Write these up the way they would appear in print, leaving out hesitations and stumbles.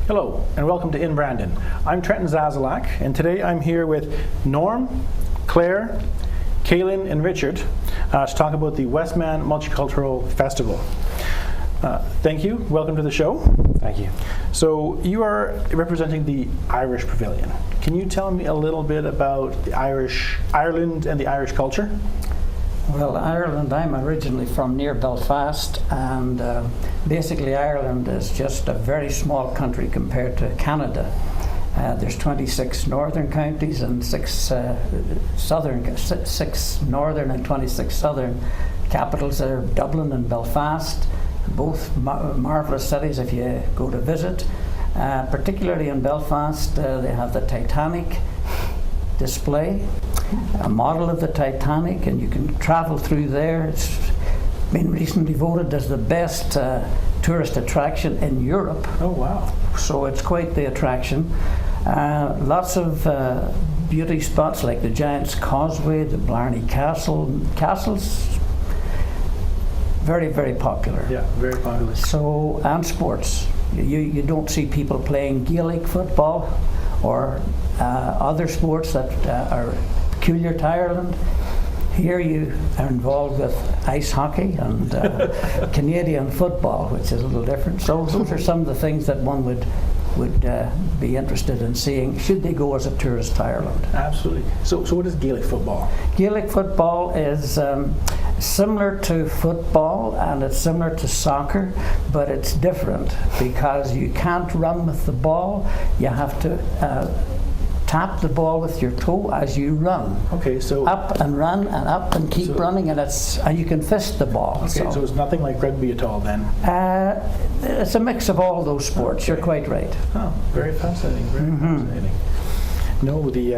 Hello, and welcome to In Brandon. I'm Trenton Zazalak, and today I'm here with Norm, Claire, Kaylin, and Richard to talk about the Westman Multicultural Festival. Thank you. Welcome to the show. Thank you. So you are representing the Irish Pavilion. Can you tell me a little bit about the Ireland and the Irish culture? Well, Ireland, I'm originally from near Belfast, and basically Ireland is just a very small country compared to Canada. There's 26 northern counties and six northern and 26 southern. Capitals are Dublin and Belfast, both marvellous cities if you go to visit. Particularly in Belfast, they have the Titanic display, a model of the Titanic, and you can travel through there. It's been recently voted as the best tourist attraction in Europe. Oh, wow. So it's quite the attraction. Lots of beauty spots like the Giant's Causeway, the Blarney Castle. Castles, very, very popular. Yeah, very popular. So, and sports. You don't see people playing Gaelic football or other sports that are peculiar to Ireland. Here you are involved with ice hockey and Canadian football, which is a little different. So those are some of the things that one would be interested in seeing should they go as a tourist to Ireland. Absolutely. So what is Gaelic football? Gaelic football is similar to football and it's similar to soccer, but it's different because you can't run with the ball. You have to tap the ball with your toe as you run. Okay, so up and run and up and keep running, and you can fist the ball. Okay, so it's nothing like rugby at all then? It's a mix of all those sports. Okay. You're quite right. Oh, very fascinating. Very fascinating. No, the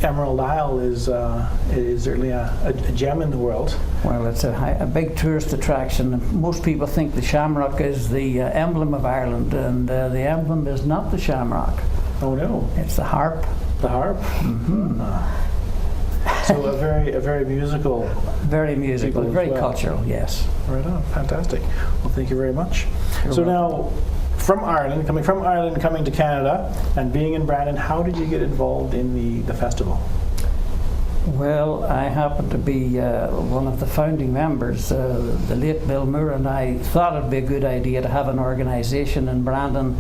Emerald Isle is certainly a gem in the world. Well, it's a big tourist attraction. Most people think the shamrock is the emblem of Ireland, and the emblem is not the shamrock. Oh no! It's the harp. The harp. Mm-hmm. So a very musical. Very musical. Very cultural. Yes. Right on. Fantastic. Well, thank you very much. So now, coming from Ireland, coming to Canada, and being in Brandon, how did you get involved in the festival? Well, I happen to be one of the founding members. The late Bill Moore and I thought it'd be a good idea to have an organisation in Brandon,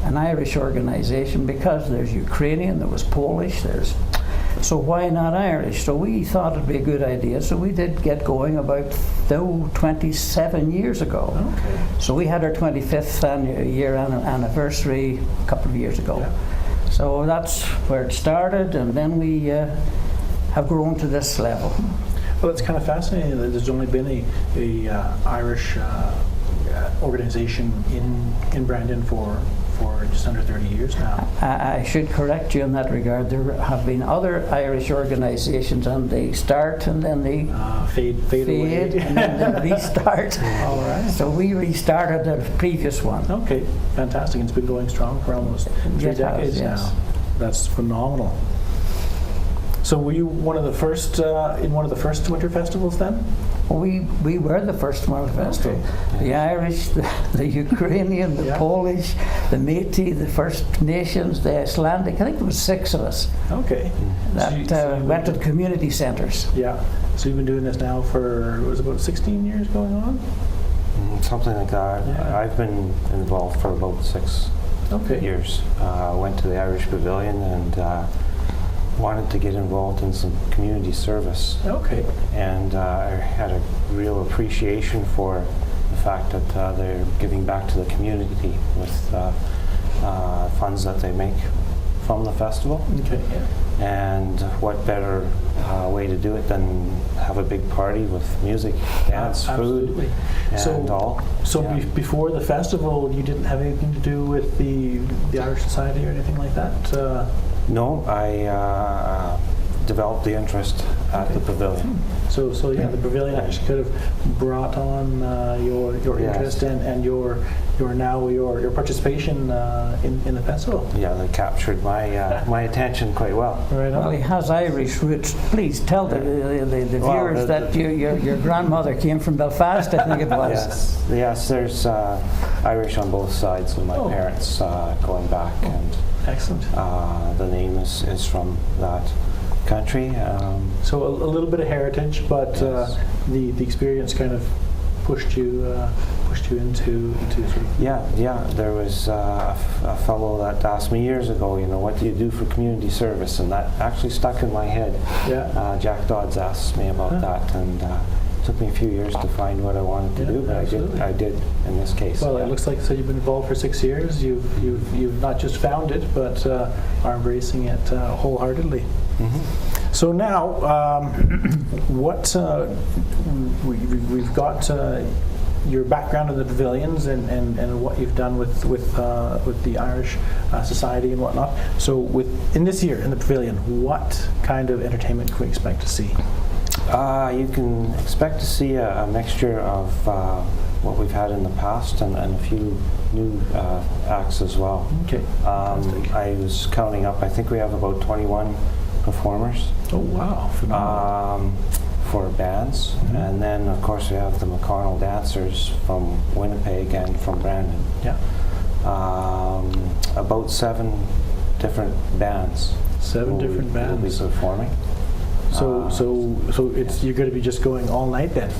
an Irish organisation, because there's Ukrainian, there was Polish, so why not Irish? So we thought it'd be a good idea, so we did get going about 27 years ago. Okay. So we had our 25th year anniversary a couple of years ago. Yeah. So that's where it started, and then we have grown to this level. Well, it's kind of fascinating that there's only been a Irish organisation in Brandon for just under 30 years now. I should correct you in that regard. There have been other Irish organisations, and they start and then they fade away, and then they restart. All right. So we restarted the previous one. Okay, fantastic. It's been going strong for almost 3 decades now. That's phenomenal. So were you one of the first in one of the first winter festivals then? We were the first winter festival. Okay. The Irish, the Ukrainian, the Polish, the Métis, the First Nations, the Icelandic. I think there was 6 of us. Okay. That went to the community centres. Yeah. So you've been doing this now for about 16 years going on? Something like that. Yeah. I've been involved for about 6 years. Went to the Irish Pavilion and wanted to get involved in some community service. Okay. And I had a real appreciation for the fact that they're giving back to the community with funds that they make from the festival. Okay. Yeah. And what better way to do it than have a big party with music, dance, food, and all. So before the festival, you didn't have anything to do with the Irish Society or anything like that? No, I developed the interest at the Pavilion. So yeah, the Pavilion actually could have brought on your Yes. interest and your participation in the festival. Yeah, they captured my my attention quite well. Right Well, on. he has Irish roots. Please tell the Well, viewers that your grandmother came from Belfast, I think it was. Yes, there's Irish on both sides of my parents going back, and Excellent. the name is from that country. So a little bit of heritage, but Yes. the experience kind of pushed you into sort of. Yeah. There was a fellow that asked me years ago, what do you do for community service? And that actually stuck in my head. Yeah. Jack Dodds asked me about that, and it took me a few years to find what I wanted to do, but absolutely. I did in this case. Well, it looks like you've been involved for 6 years. You've not just found it, but are embracing it wholeheartedly. So now, what we've got your background in the pavilions and what you've done with the Irish Society and whatnot. So in this year in the pavilion, what kind of entertainment can we expect to see? You can expect to see a mixture of what we've had in the past and a few new acts as well. Okay. I was counting up. I think we have about 21 performers. Oh wow! Phenomenal. For bands, and then of course we have the McConnell dancers from Winnipeg and from Brandon. Yeah. About 7 different bands. 7 different bands. Will be performing. So you're going to be just going all night then?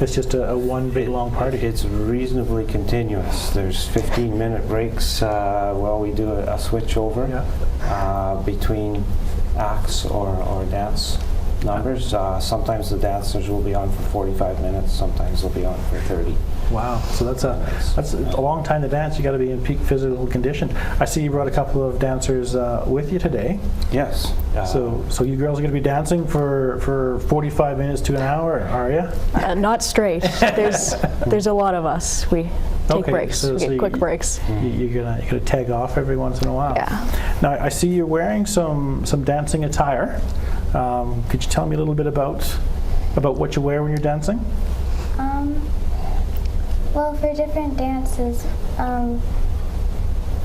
It's just a one big long party. It's reasonably continuous. There's 15-minute breaks while we do a switch over between acts or dance numbers. Sometimes the dancers will be on for 45 minutes. Sometimes they'll be on for 30. Wow! So that's a long time to dance. You got to be in peak physical condition. I see you brought a couple of dancers with you today. Yes. So you girls are going to be dancing for 45 minutes to an hour, are you? Not straight. There's a lot of us. We take breaks. We get quick breaks. You're gonna tag off every once in a while. Yeah. Now I see you're wearing some dancing attire. Could you tell me a little bit about what you wear when you're dancing? Well, for different dances,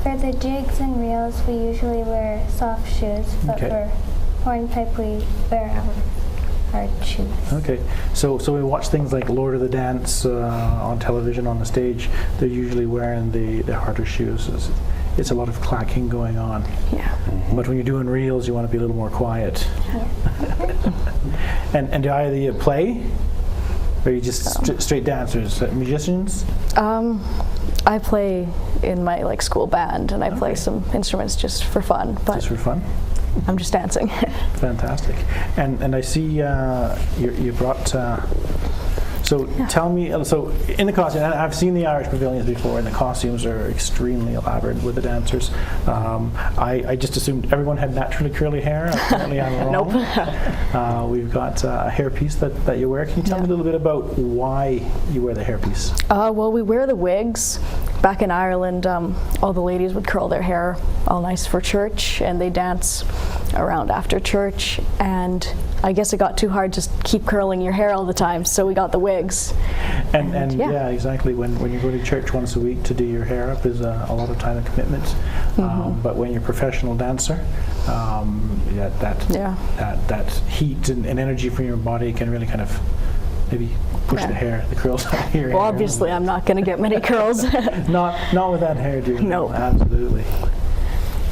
for the jigs and reels, we usually wear soft shoes, but for hornpipe, we wear hard shoes. Okay, so we watch things like Lord of the Dance on television on the stage. They're usually wearing the harder shoes. It's a lot of clacking going on. Yeah. But when you're doing reels, you want to be a little more quiet. Yeah. And do either of you play? Or are you just straight dancers, musicians? I play in my school band, and I play some instruments just for fun. But Just for fun? I'm just dancing. Fantastic. And I see you brought. So tell me, so in the costume, and I've seen the Irish pavilions before, and the costumes are extremely elaborate with the dancers. I just assumed everyone had naturally curly hair. Apparently I'm wrong. Nope. We've got a hairpiece that you wear. Can you tell me a little bit about why you wear the hairpiece? Well, we wear the wigs. Back in Ireland, all the ladies would curl their hair all nice for church, and they dance around after church. And I guess it got too hard to keep curling your hair all the time, so we got the wigs. And yeah, exactly. When you go to church once a week to do your hair up is a lot of time and commitment. But when you're a professional dancer, that heat and energy from your body can really kind of maybe push the curls out of your hair. Well, obviously, I'm not going to get many curls. Not with that hairdo. No. Absolutely.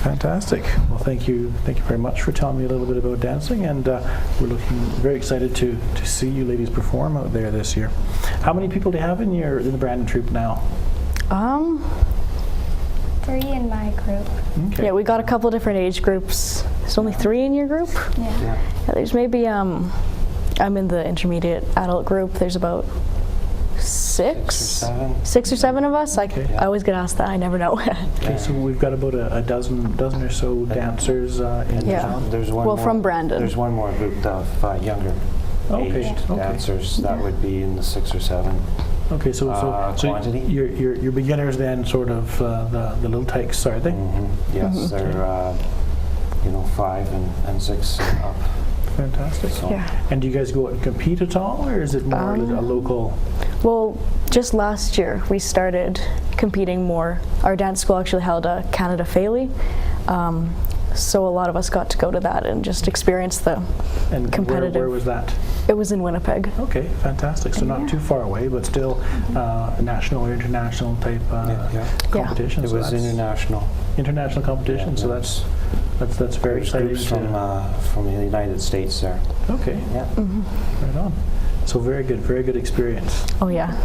Fantastic. Well, thank you very much for telling me a little bit about dancing, and we're looking very excited to see you ladies perform out there this year. How many people do you have in the Brandon troupe now? 3 in my group. Okay. Yeah, we got a couple different age groups. There's only 3 in your group? Yeah. There's maybe, I'm in the intermediate adult group. There's about 6 or 7 of us. I always get asked that. I never know. Okay, so we've got about a dozen or so dancers in There's one well, more, from Brandon. There's one more group of younger aged dancers. That would be in the 6 or 7. Okay, so quantity. Your beginners then, sort of the little tykes, are they? Yes, they're 5 and 6 and up. fantastic. So, Yeah. And do you guys go out and compete at all, or is it more a local? Well, just last year we started competing more. Our dance school actually held a Canada Pavilion, so a lot of us got to go to that and just experience the And competitive. where was that? It was in Winnipeg. Okay, fantastic. So not too far away, but still a national or international type competition. It So was that's international competition. Yeah, So yeah. that's very There's exciting. groups from the United States there. Okay, Yeah. right on. So very good experience. Oh yeah.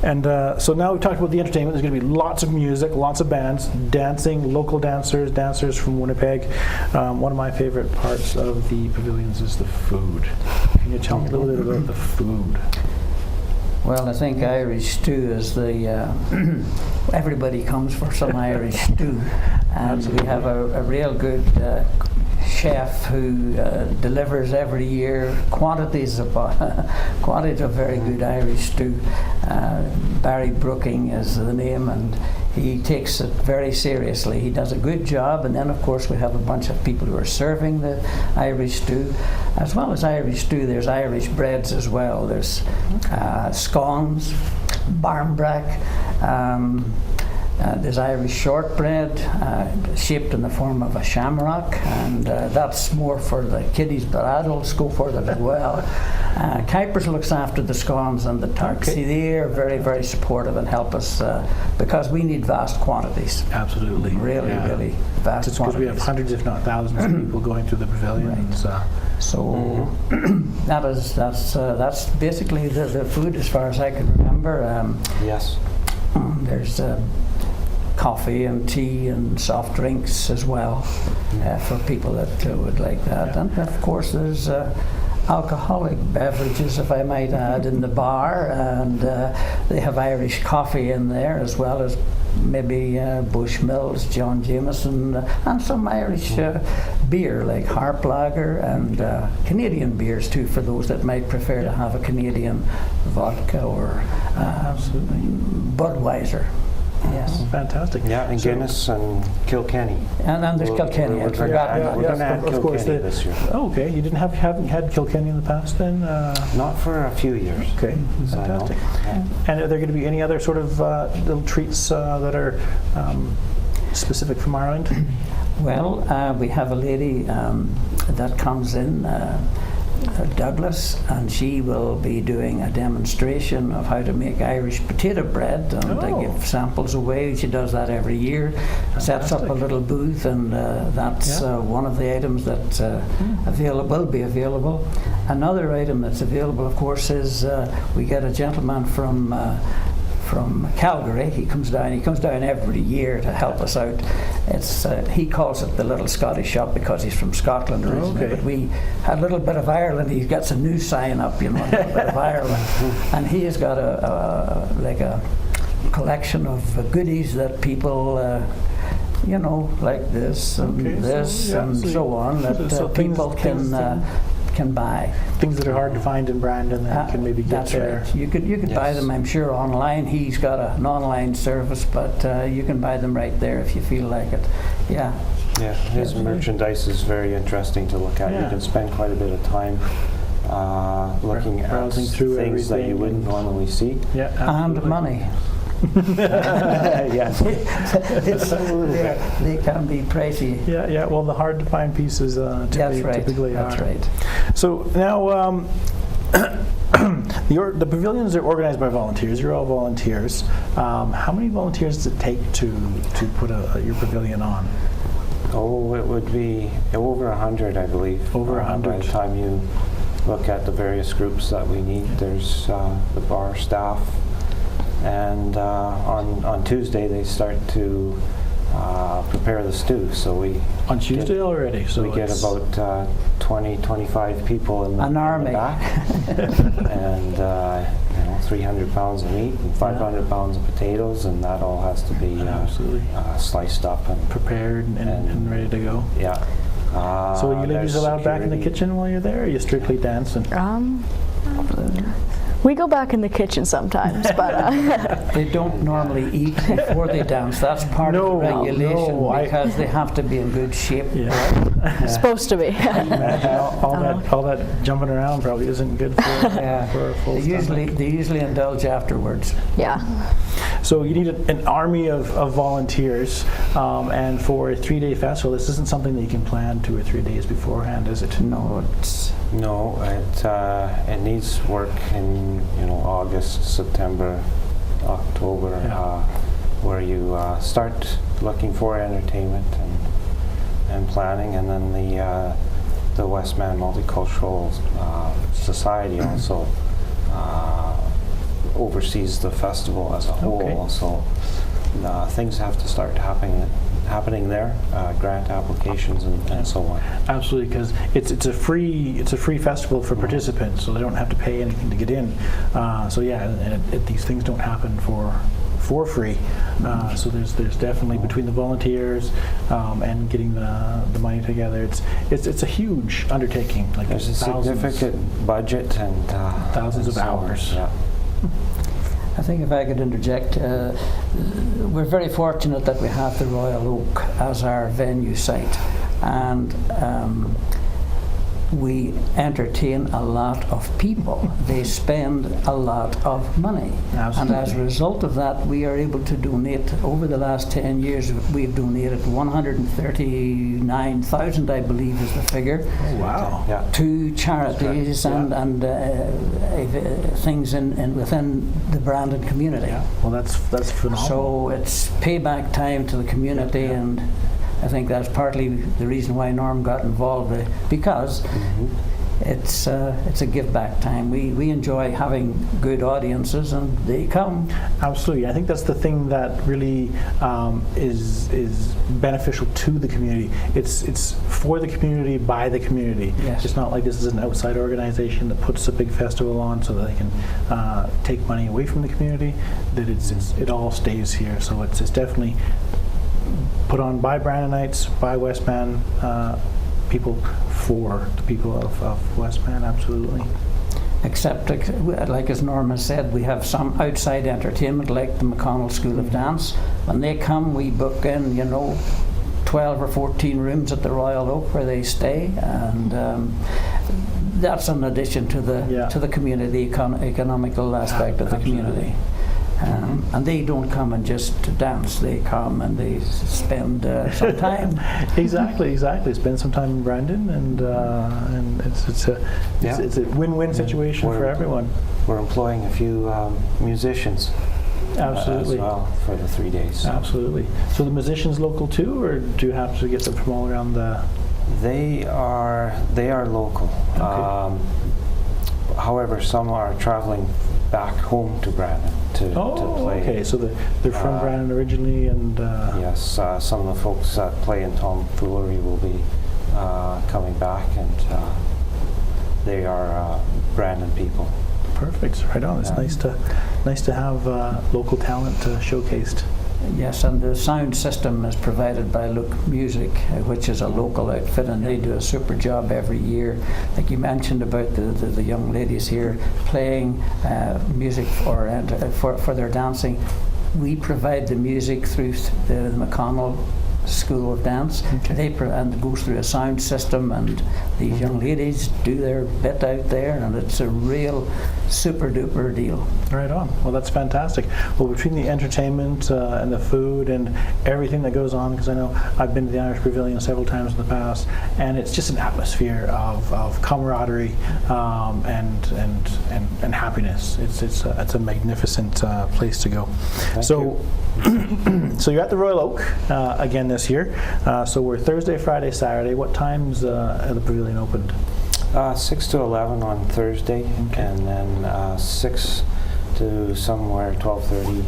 And so now we've talked about the entertainment. There's going to be lots of music, lots of bands, dancing, local dancers from Winnipeg. One of my favorite parts of the pavilions is the food. Can you tell me a little bit about the food? Well, I think Irish stew is the everybody comes for some Irish stew, and we have a real good chef who delivers every year quantities of very good Irish stew. Barry Brooking is the name, and he takes it very seriously. He does a good job, and then of course we have a bunch of people who are serving the Irish stew. As well as Irish stew, there's Irish breads as well. There's scones, barmbrack, there's Irish shortbread, shaped in the form of a shamrock, and that's more for the kiddies, but adults go for that as well. Kuipers looks after the scones and the tarts. Okay. They are very, very supportive and help us because we need vast quantities. Absolutely. Really vast It's because quantities. we have hundreds, if not thousands, of people going through the pavilion. Right. And, So that's basically the food as far as I can remember. Yes. There's coffee and tea and soft drinks as well for people that would like that. And of course there's alcoholic beverages, if I might add, in the bar, and they have Irish coffee in there as well as maybe Bushmills, John Jameson, and some Irish beer like Harp Lager, and Canadian beers too for those that might prefer to have a Canadian vodka or Budweiser. Yes. fantastic. Yeah, and Guinness and Kilkenny. And then there's Kilkenny, I'd forgotten. We're going to add of course, Kilkenny this year. Oh, okay. You haven't had Kilkenny in the past then? Not for a few years. Okay, So I know. fantastic. Yeah. And are there going to be any other sort of little treats that are specific from Ireland? Well, we have a lady that comes in, Douglas, and she will be doing a demonstration of how to make Irish potato bread, and I give samples away. She does that every year. Sets up a little booth, and that's one of the items that's will be available. Another item that's available, of course, is we get a gentleman from Calgary. He comes down every year to help us out. It's he calls it the little Scottish shop because he's from Scotland originally. Okay. But we had a little bit of Ireland. He gets a new sign up, a little bit of Ireland, and he has got a collection of goodies that people. Like this and so on that people can buy. Things that are hard to find in Brandon that can maybe get that's there. Right. You could buy them, I'm sure, online. He's got an online service, but you can buy them right there if you feel like it. Yeah. Yeah, his merchandise is very interesting to look at. Yeah. You can spend quite a bit of time looking at Browsing through things that you everything wouldn't normally see. Yeah, And absolutely. money. Yes. They can be pricey. Yeah. Well, the hard to find pieces typically are. That's right. So now, the pavilions are organized by volunteers. You're all volunteers. How many volunteers does it take to put your pavilion on? Oh, it would be over 100, I believe. Over 100. By the time you look at the various groups that we need, there's the bar staff, and on Tuesday they start to prepare the stew. So we On Tuesday already. So we get about 20-25 people in the, An army. in the back, and 300 pounds of meat and 500 pounds of potatoes, and that all has to be Absolutely. sliced up and prepared and ready to go. yeah. So are you ladies there's allowed back in the security. kitchen while you're there, or are you strictly dancing? We go back in the kitchen sometimes, but They don't normally eat before they dance. That's part of the regulation because they have to be in good shape. it's supposed to be. Imagine all that jumping around probably isn't good for a full stomach. They usually indulge afterwards. Yeah. So you need an army of volunteers, and for a 3-day festival, this isn't something that you can plan 2 or 3 days beforehand, is it? No, it needs work in August, September, October, where you start looking for entertainment and planning, and then the Westman Multicultural Society also oversees the festival as a whole. So things have to start happening there, grant applications and so on. Absolutely, because it's a free festival for participants, so they don't have to pay anything to get in. These things don't happen for free. So there's definitely between the volunteers and getting the money together. It's a huge undertaking. Like there's a significant budget and thousands of hours. Yeah. I think if I could interject, we're very fortunate that we have the Royal Oak as our venue site, and we entertain a lot of people. They spend a lot of money. Absolutely. And as a result of that, we are able to donate. Over the last 10 years, we've donated 139,000, I believe is the figure. Oh, wow. Yeah. To charities and things within the Brandon community. Yeah. Well, that's phenomenal. So it's payback time to the community, and I think that's partly the reason why Norm got involved, because it's a give back time. We enjoy having good audiences, and they come. Absolutely, I think that's the thing that really is beneficial to the community. It's for the community by the community. Yes. It's not like this is an outside organization that puts a big festival on so that they can take money away from the community. That it all stays here. So it's definitely put on by Brandonites, by Westman people, for the people of Westman, absolutely. Except, like as Norma said, we have some outside entertainment like the McConnell School of Dance. When they come, we book in, 12 or 14 rooms at the Royal Oak where they stay, and that's in addition to the community economical aspect of the community. And they don't come and just dance. They come and they spend some time. Exactly. Spend some time in Brandon, and it's a win-win situation for everyone. We're employing a few musicians. Absolutely. As well for the 3 days. So. Absolutely. So the musicians local too, or do you have to get them from all around the? They are local. Okay. However, some are traveling back home to Brandon to play. Okay, so they're from Brandon originally, and yes, some of the folks that play in tomfoolery will be coming back, and they are Brandon people. Perfect. Right on. It's nice to have local talent showcased. Yes, and the sound system is provided by Look Music, which is a local outfit, and they do a super job every year. Like you mentioned about the young ladies here playing music for their dancing. We provide the music through the McConnell School of Dance. Okay. And it goes through a sound system, and these young ladies do their bit out there, and it's a real super duper deal. Right on. Well, that's fantastic. Well, between the entertainment and the food and everything that goes on, because I know I've been to the Irish Pavilion several times in the past, and it's just an atmosphere of camaraderie and happiness. It's a magnificent place to go. So you're at the Royal Oak again this year. So we're Thursday, Friday, Saturday. What times the pavilion opened? 6 to 11 on Thursday, and then 6 to somewhere 12:30,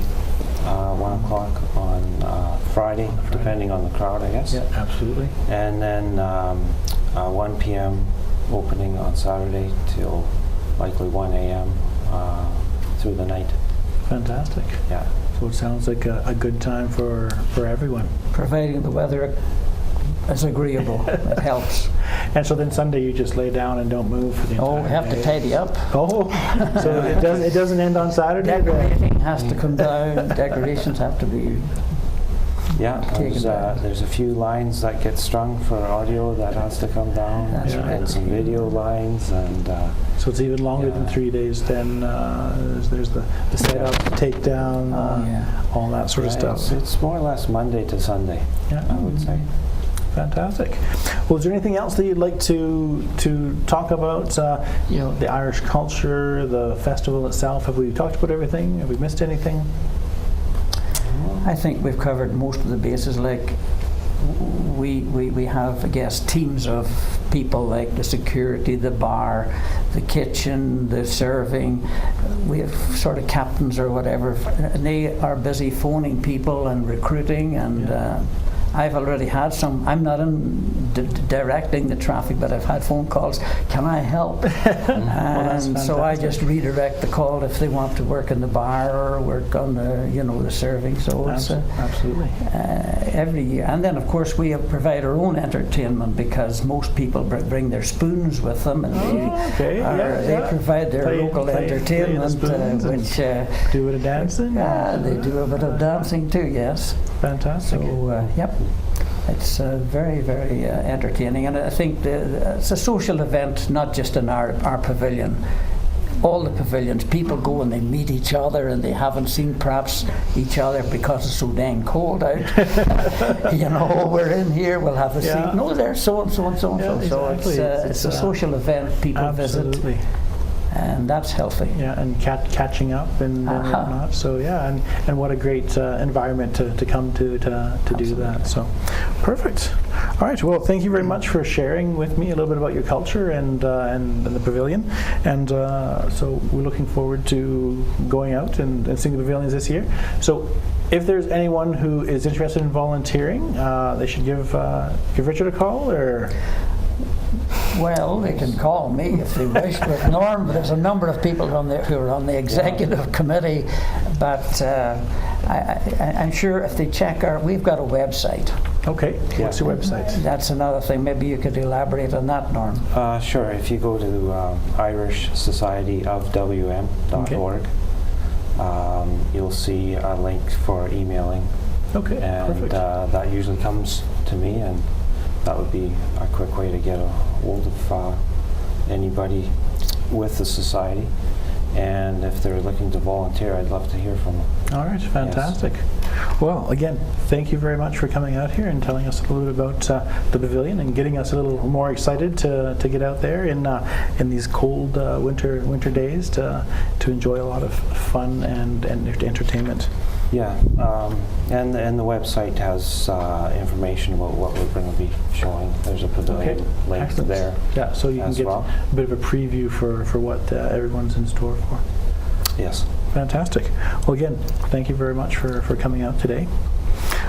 1 o'clock on Friday, depending on the crowd, I guess. Yeah, absolutely. And then 1 p.m. opening on Saturday till likely 1 a.m. Through the night. Fantastic. Yeah. So it sounds like a good time for everyone. Providing the weather is agreeable. It helps. And so then Sunday you just lay down and don't move for the entire Oh, we have day. to tidy up. Oh, so it doesn't end on Saturday? Decorating has to come down. Decorations have to be. Yeah, there's a few lines that get strung for audio that has to come down, That's and right. some video lines, and So it's even longer than 3 days. Then there's the setup, takedown, all that sort of stuff. It's more or less Monday to Sunday, Yeah. I would say. Fantastic. Well, is there anything else that you'd like to talk about? The Irish culture, the festival itself. Have we talked about everything? Have we missed anything? I think we've covered most of the bases. Like we have, I guess, teams of people like the security, the bar, the kitchen, the serving. We have sort of captains or whatever, and they are busy phoning people and recruiting. And I've already had some. I'm not in directing the traffic, but I've had phone calls. Can I help? And so I just redirect the call if they want to work in the bar or work on the serving. So it's absolutely every year. And then of course we provide our own entertainment because most people bring their spoons with them, and they provide their local entertainment, which do a bit of dancing. They do a bit of dancing too. Yes. Fantastic. So yep. It's very, very entertaining, and I think it's a social event, not just in our pavilion. All the pavilions, people go and they meet each other, and they haven't seen perhaps each other because it's so dang cold out. We're in here, we'll have a seat. No, there's so and so and so and so. Exactly. So it's a social event. People visit. And that's healthy. Yeah, and catching up and whatnot. So and what a great environment to come to do that. So perfect. All right. Well, thank you very much for sharing with me a little bit about your culture and the pavilion. And so we're looking forward to going out and seeing the pavilions this year. So if there's anyone who is interested in volunteering, they should give Richard a call, or. Well, they can call me if they wish with Norm, but there's a number of people who are on the executive committee. But I'm sure if they check we've got a website. Okay. What's your website? That's another thing. Maybe you could elaborate on that, Norm. Sure. If you go to irishsocietyofwm.org, you'll see a link for emailing. Okay. And perfect. That usually comes to me, and that would be a quick way to get a hold of anybody with the society. And if they're looking to volunteer, I'd love to hear from them. All right, fantastic. Yes. Well, again, thank you very much for coming out here and telling us a little bit about the pavilion and getting us a little more excited to get out there in these cold winter days to enjoy a lot of fun and entertainment. Yeah, and the website has information about what we're going to be showing. There's a pavilion link Excellent. there. Yeah, so you can get a bit of a preview for what everyone's in store for. Yes. Fantastic. Well, again, thank you very much for coming out today.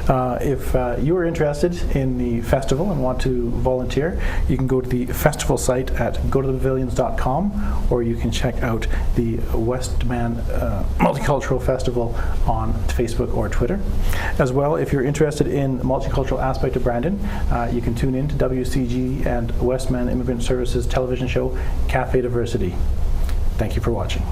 If you are interested in the festival and want to volunteer, you can go to the festival site at gotothepavilions.com, or you can check out the Westman Multicultural Festival on Facebook or Twitter. As well, if you're interested in the multicultural aspect of Brandon, you can tune in to WCG and Westman Immigrant Services television show, Cafe Diversity. Thank you for watching.